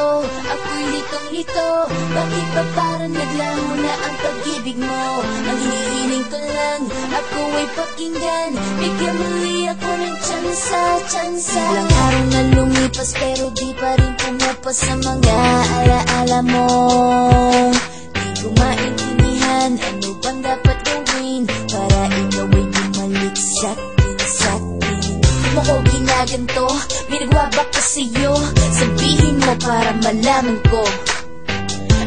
manito, ako'y litong-lito. Bakit ba parang naglaho na ang pag-ibig mo? Ang hinihiling ko lang, ako ay pakinggan. Bigyan muli ako ng tsansa. Ilang araw na lumipas pero di pa rin pumupas sa mga alaala mo. Di ko maintindihan, ano bang dapat gawin para ikaw ay bumalik sa'kin. Mo ko ginaganto, may nagwabak ka sa'yo. Sabihin mo para malaman ko.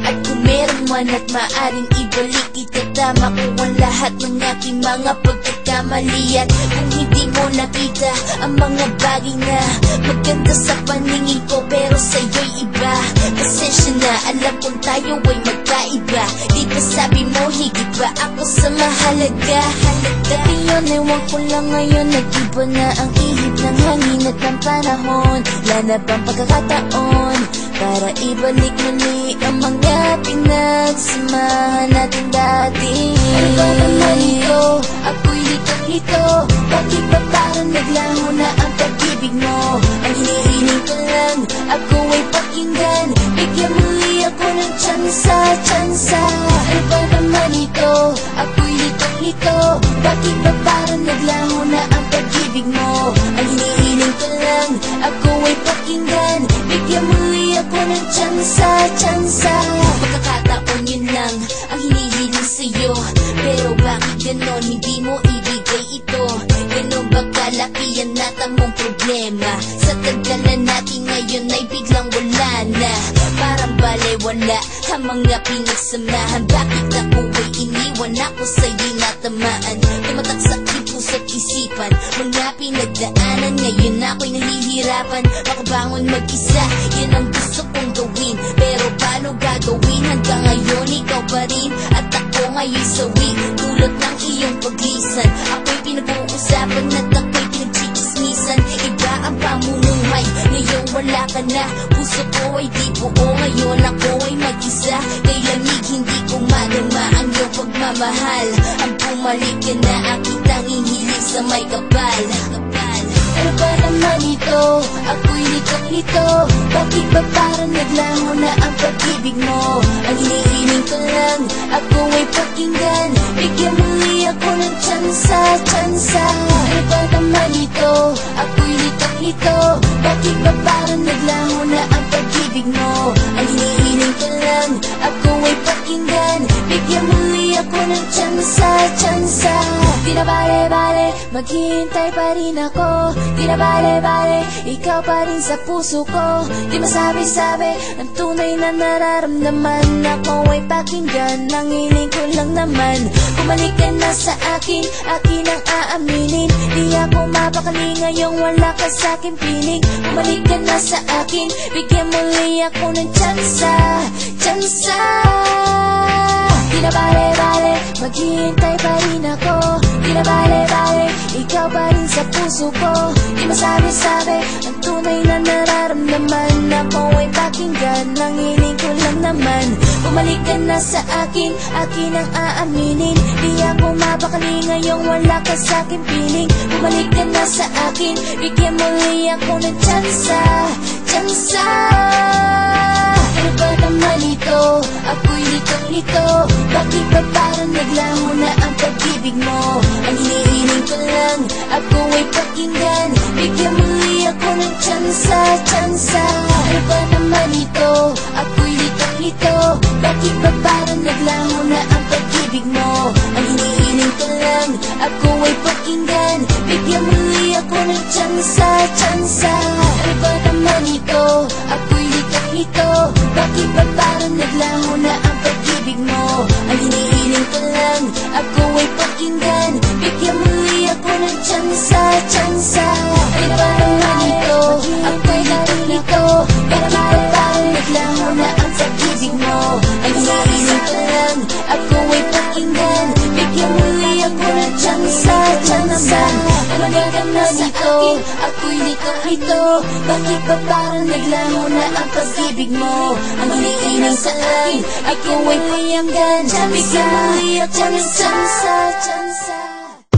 At kung meron man at maaring ibalik, itatama ko ang lahat ng aking mga pagkakamali. At kung hindi mo nakita ang mga bagay na maganda sa paningin ko pero sa'yo'y iba, pasensya na, alam kong tayo ay magkaiba. Di ba sabi mo higit ba ako sa mahalaga? Dati yun, ewan ko lang ngayon, nag-iba na ang ihip ng hangin at ng panahon. Wala na bang pagkakataon para ibalik muli ang mga pinagsamahan natin dati? Ano ba naman ito? Ako'y litong-lito. Bakit ba parang naglaho na ang pag-ibig mo? Ang hinihiling ko lang, ako ay pakinggan. Bigyan muli ako ng tsansa. Ano ba naman ito? Ako'y litong-lito. Bakit ba parang naglaho na ang pag-ibig mo? Ang hinihiling ko lang, ako ay pakinggan. Bigyan muli ako ng tsansa. Pagkakataon yun lang ang hinihiling sa'yo. Pero bakit ganon, hindi mo ibigay ito? Ganon ba kalaki ang natamong problema? Sa tagalan natin ngayon ay biglang wala na. Parang balewala ang mga pinagsamahan. Bakit ako ay iniwan? Ako sa'yo'y natamaan. Tumatak sa puso't isipan, mga pinagdaanan. Ngayon ako'y nahihirapan makabangon mag-isa. Yan ang gusto kong gawin, pero paano gagawin? Hanggang ngayon ikaw pa rin at ako ngayon sawi. Tulad ng iyong paglisan, ako'y pinag-uusapan at ako'y pinagchichismisan. Iba ang pamumuhay, ngayon wala ka na. Puso ko ay di buo, ngayon ako ay mag-isa. Kay lamig hindi ko madama ang iyong pagmamahal. Ang bumalik ka na, aking tanging hiling sa may kapal. Ano ba naman ito? Ako'y litong-lito. Bakit ba parang naglaho na ang pag-ibig mo? Ang hinihiling ko lang, ako ay pakinggan. Bigyan muli ako ng tsansa. Ano ba naman ito? Ako'y litong-lito. Bakit ba parang naglaho na ang pag-ibig mo? Ang hinihiling ko lang, ako ay pakinggan. Bigyan muli ako ng tsansa. Di na bale-bale, maghihintay pa rin ako. Di na bale-bale, ikaw pa rin sa puso ko. Di masabi-sabi ang tunay na nararamdaman. Ako ay pakinggan, ang hiling ko lang naman. Bumalik ka na sa akin, akin ang aaminin. Di ako mapakali ngayong wala ka sa akin piling. Bumalik ka na sa akin, bigyan muli ako ng tsansa. Di na bale-bale, maghihintay pa rin ako. Di na bale-bale, ikaw pa rin sa puso ko. Di masabi-sabi ang tunay na nararamdaman. Ako ay pakinggan, ang hiling ko lang naman. Bumalik ka na sa akin, akin ang aaminin. Di ako mapakali ngayong wala ka sa akin piling. Bumalik ka na sa akin, bigyan muli ako ng tsansa. Ano ba naman ito? Ako'y litong-lito. Bakit ba parang naglaho na ang pag-ibig mo? Ang hinihiling ko lang, ako ay pakinggan. Bigyan muli ako ng tsansa. Ano ba naman ito? Ako'y litong-lito. Bakit ba parang naglaho na ang pag-ibig mo? Ang hinihiling ko lang, ako ay pakinggan. Bigyan muli ako ng tsansa. Ano ba naman ito? Ako'y litong-lito. Bakit ba parang naglaho na ang pag-ibig mo? Ang hinihiling ko lang, ako ay pakinggan. Bigyan muli ako ng tsansa. Ano ba naman ito? Ako'y litong-lito. Bakit ba parang naglaho na ang pag-ibig mo? Ang hinihiling ko lang, ako ay pakinggan. Bigyan muli ako ng tsansa. Ano ba naman ito? Ako'y litong-lito. Bakit ba parang naglaho na ang pag-ibig mo? Ang hinihiling sa akin, ako ay pakinggan. Bigyan muli ako ng tsansa.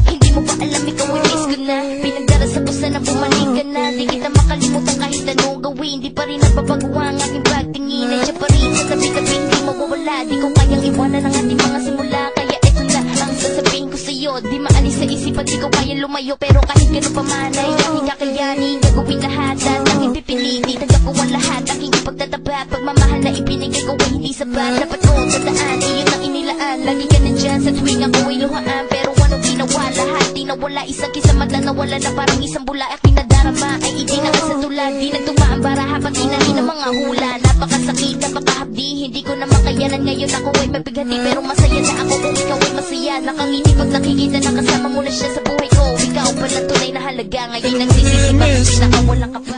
Hindi mo pa alam, ikaw ay miss ko na. Pinagdarasal ko sana bumalik ka na. Di kita makalimutan kahit anong gawin. Di pa rin nababago ang aking pag mawawala. Di ko kayang iwanan ang ating mga simula. Kaya eto na ang sasabihin ko sa'yo. Di maalis sa isipan, di ko kayang lumayo. Pero kahit ganun pa man ay aking kakayanin. Gagawin lahat at aking pipilitin. Tanggap ko ang lahat, aking ipagtatapat. Pagmamahal na ibinigay ko ay hindi sapat. Dapat ko tandaan, iyon ang inilaan. Lagi ka nandyan sa tuwing ako ay luhaan. Pero anong ginawa, lahat di nawala. Isang kisamat na nawala na parang isang bula. Aking nadarama ay hindi nakasatulad. Di nagtumaan para habang inali ng mga hula. Napakasakit, napakahabdi, hindi ko na makayanan. Ngayon ako ay mabighati, pero masaya na ako kung ikaw ay masaya. Nakangiti pag nakikita na kasama mo na siya sa buhay ko. Ikaw pa na tunay na halaga. Ngayon nagsisisi, bakit pinakawalan ka pa?